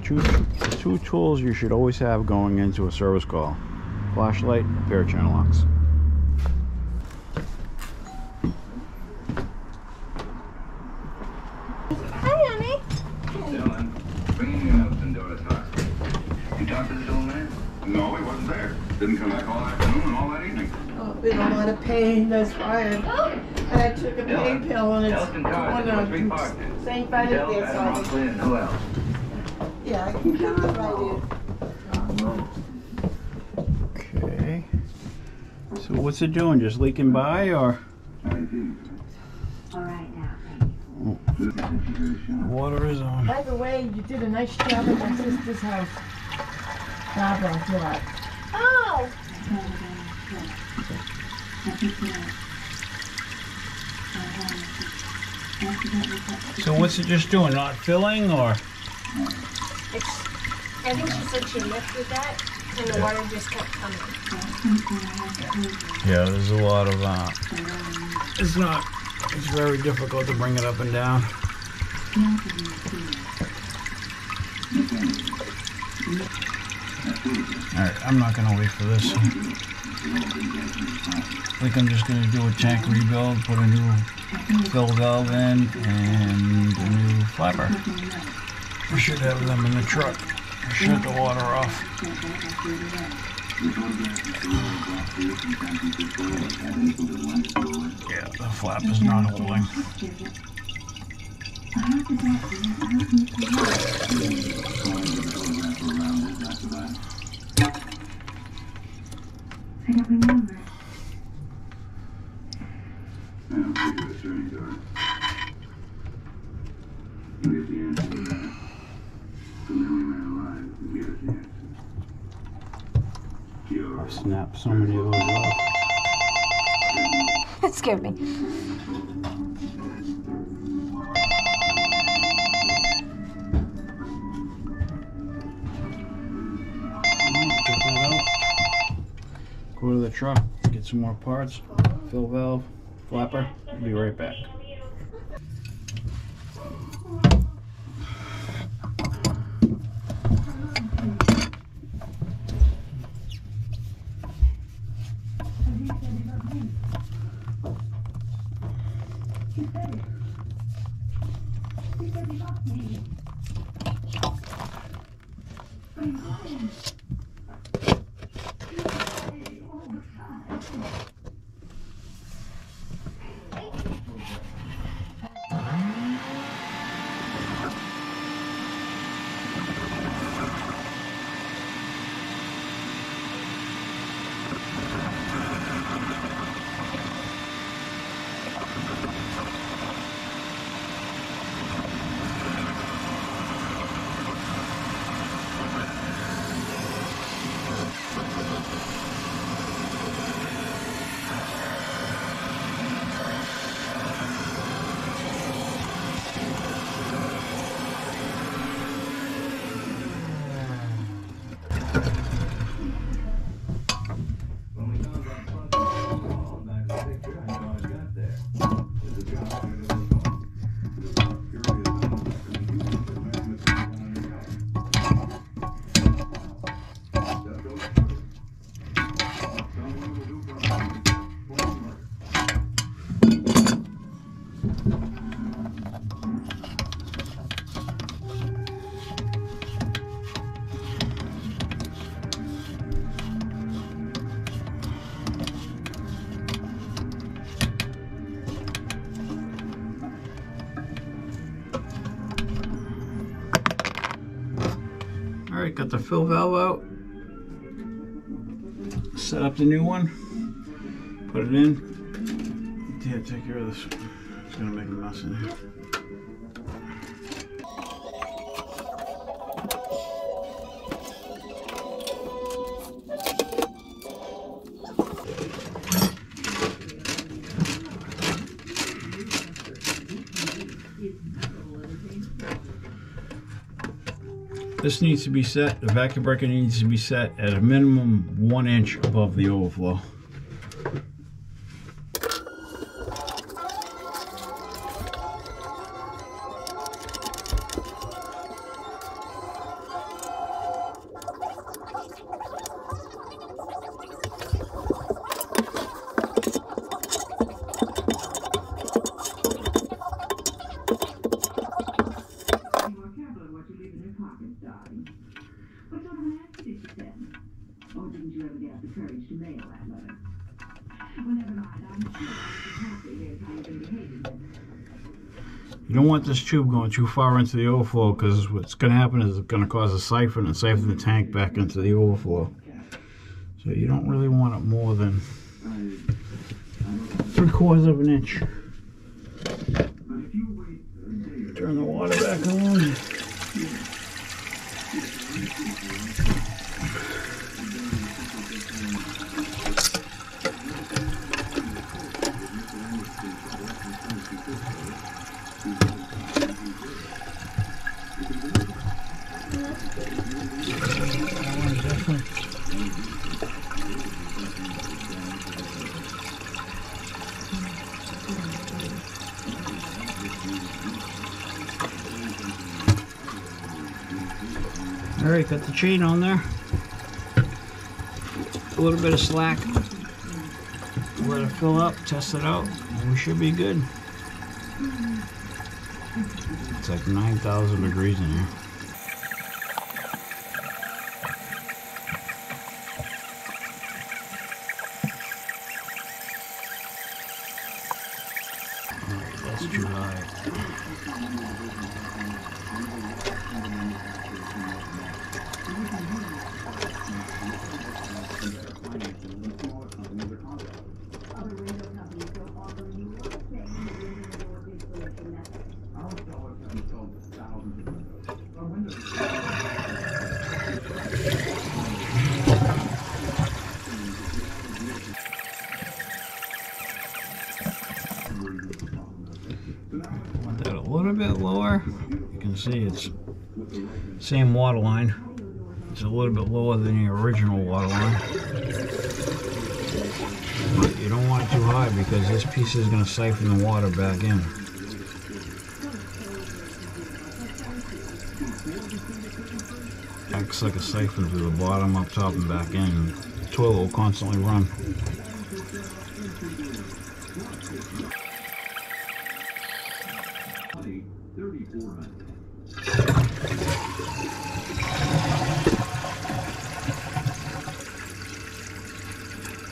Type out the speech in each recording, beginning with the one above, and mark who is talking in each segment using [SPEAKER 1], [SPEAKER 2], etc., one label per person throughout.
[SPEAKER 1] two tools you should always have going into a service call: flashlight, a pair of channel locks.
[SPEAKER 2] Hi, honey.
[SPEAKER 3] Dylan, bringing you notes in Dora's house. You talked to this old man? No, he wasn't there. Didn't come back all afternoon and all that evening.
[SPEAKER 4] Oh, been a lot of pain, that's why I took a pain pill and it's going on St. Benedict's.
[SPEAKER 3] Who else?
[SPEAKER 4] Yeah, I can get it right in.
[SPEAKER 1] Okay. So what's it doing? Just leaking by, or?
[SPEAKER 2] All right now, thank you.
[SPEAKER 1] Water is on.
[SPEAKER 4] By the way, you did a nice job at my sister's house. Barbara, what?
[SPEAKER 2] Oh!
[SPEAKER 1] So what's it just doing? Not filling, or?
[SPEAKER 2] I think she said she lifted that, and the water just kept coming.
[SPEAKER 1] Yeah, there's a lot of it's very difficult to bring it up and down. Alright, I'm not gonna wait for this. I think I'm just gonna do a tank rebuild, put a new fill valve in, and a new flapper. We should have them in the truck. Shut the water off. Yeah, the flap is not holding.
[SPEAKER 2] I don't remember.
[SPEAKER 3] I don't think it was turning to her. You get the answer to that. So then we ran alive and gave us the answer.
[SPEAKER 1] I've snapped so many of those off.
[SPEAKER 2] That scared me.
[SPEAKER 1] Get that out. Go to the truck, get some more parts, fill valve, flapper. I'll be right back. Alright, got the fill valve out. Set up the new one. Put it in. Yeah, take care of this. It's gonna make a mess in here. This needs to be set, the vacuum breaker needs to be set at a minimum 1 inch above the overflow. don't want this tube going too far into the overflow, because what's going to happen is it's going to cause a siphon and siphon the tank back into the overflow. So you don't really want it more than 3/4 of an inch. Turn the water back on. Alright, got the chain on there. A little bit of slack. Let it fill up, test it out, and we should be good. It's like 9,000 degrees in here. Alright, that's too high. Want that a little bit lower. You can see it's same water line. It's a little bit lower than the original water line. But you don't want it too high, because this piece is going to siphon the water back in. Acts like a siphon through the bottom, up top, and back in. The toilet will constantly run.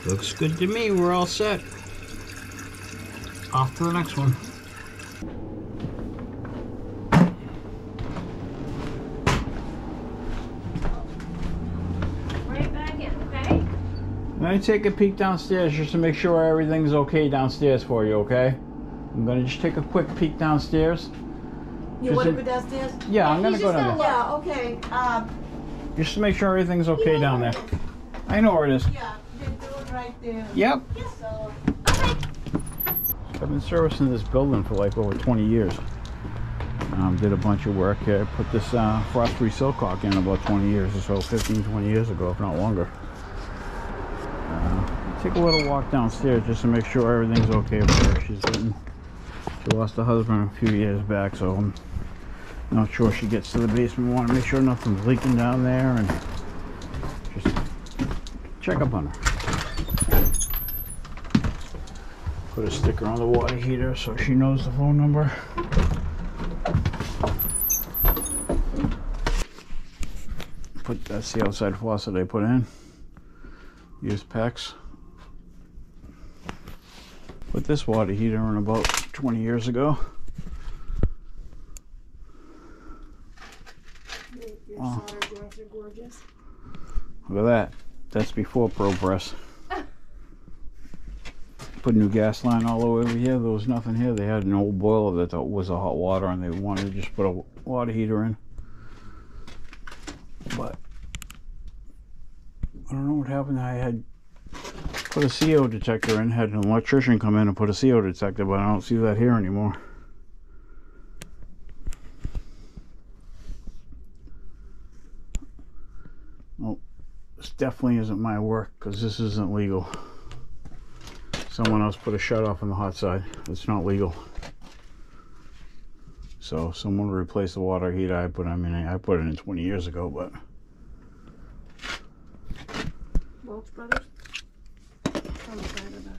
[SPEAKER 1] Looks good to me. We're all set. Off to the next one.
[SPEAKER 2] Right back in, okay?
[SPEAKER 1] I'm going to take a peek downstairs just to make sure everything's okay downstairs for you, okay? I'm going to just take a quick peek downstairs.
[SPEAKER 4] You want to go downstairs?
[SPEAKER 1] Yeah, I'm going to go down there.
[SPEAKER 4] Yeah, okay.
[SPEAKER 1] Just to make sure everything's okay down there. I know where it is.
[SPEAKER 4] Yeah, they do it right there.
[SPEAKER 1] Yep.
[SPEAKER 4] So,
[SPEAKER 1] I've been servicing this building for like over 20 years. Did a bunch of work here. Put this frost-free silcock in about 20 years or so, 15, 20 years ago, if not longer. Take a little walk downstairs just to make sure everything's okay with her. She lost her husband a few years back, so I'm not sure she gets to the basement. Want to make sure nothing's leaking down there and just check up on her. Put a sticker on the water heater so she knows the phone number. That's the outside faucet I put in. Used PEX. Put this water heater in about 20 years ago.
[SPEAKER 2] Your
[SPEAKER 1] Wow.
[SPEAKER 2] solder joints are gorgeous.
[SPEAKER 1] Look at that. That's before ProPress. Put a new gas line all the way over here. There was nothing here. They had an old boiler that was a hot water, and they wanted to just put a water heater in. But I don't know what happened. I had put a CO detector in, had an electrician come in and put a CO detector, but I don't see that here anymore. Well, this definitely isn't my work, because this isn't legal. Someone else put a shut off on the hot side. It's not legal. So someone replaced the water heater I put it in 20 years ago, but
[SPEAKER 2] Welch Brothers? On the side of the...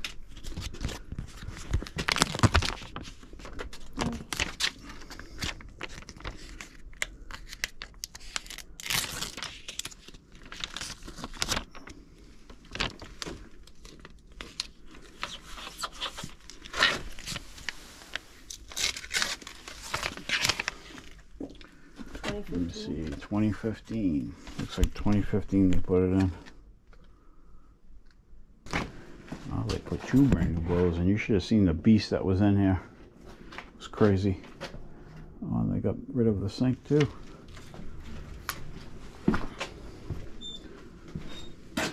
[SPEAKER 1] me see, 2015. Looks like 2015 they put it in. Oh, they put 2 brand new boilers, and you should have seen the beast that was in here. It was crazy. Oh, and they got rid of the sink too.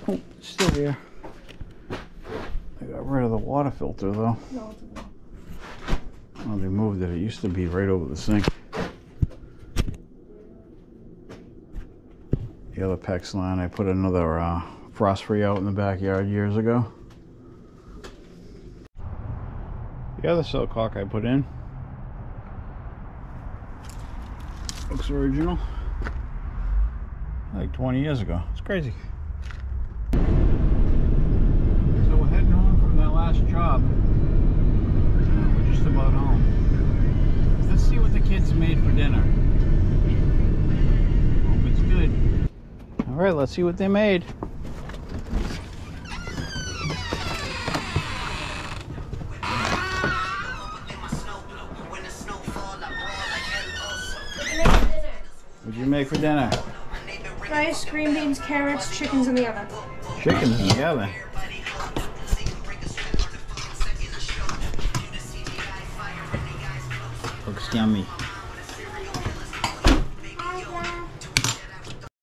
[SPEAKER 1] Oh, it's still here. They got rid of the water filter though.
[SPEAKER 2] No, it's a
[SPEAKER 1] Oh, they moved it. It used to be right over the sink. The other PEX line, I put another frost-free out in the backyard years ago. The other cell caulk I put in looks original, like 20 years ago. It's crazy. So we're heading home from that last job. We're just about home. Let's see what the kids made for dinner. Hope it's good. All right, let's see what they made. What'd you make for dinner?
[SPEAKER 2] rice, green beans, carrots, chickens in the oven.
[SPEAKER 1] Chickens in the oven. Looks yummy.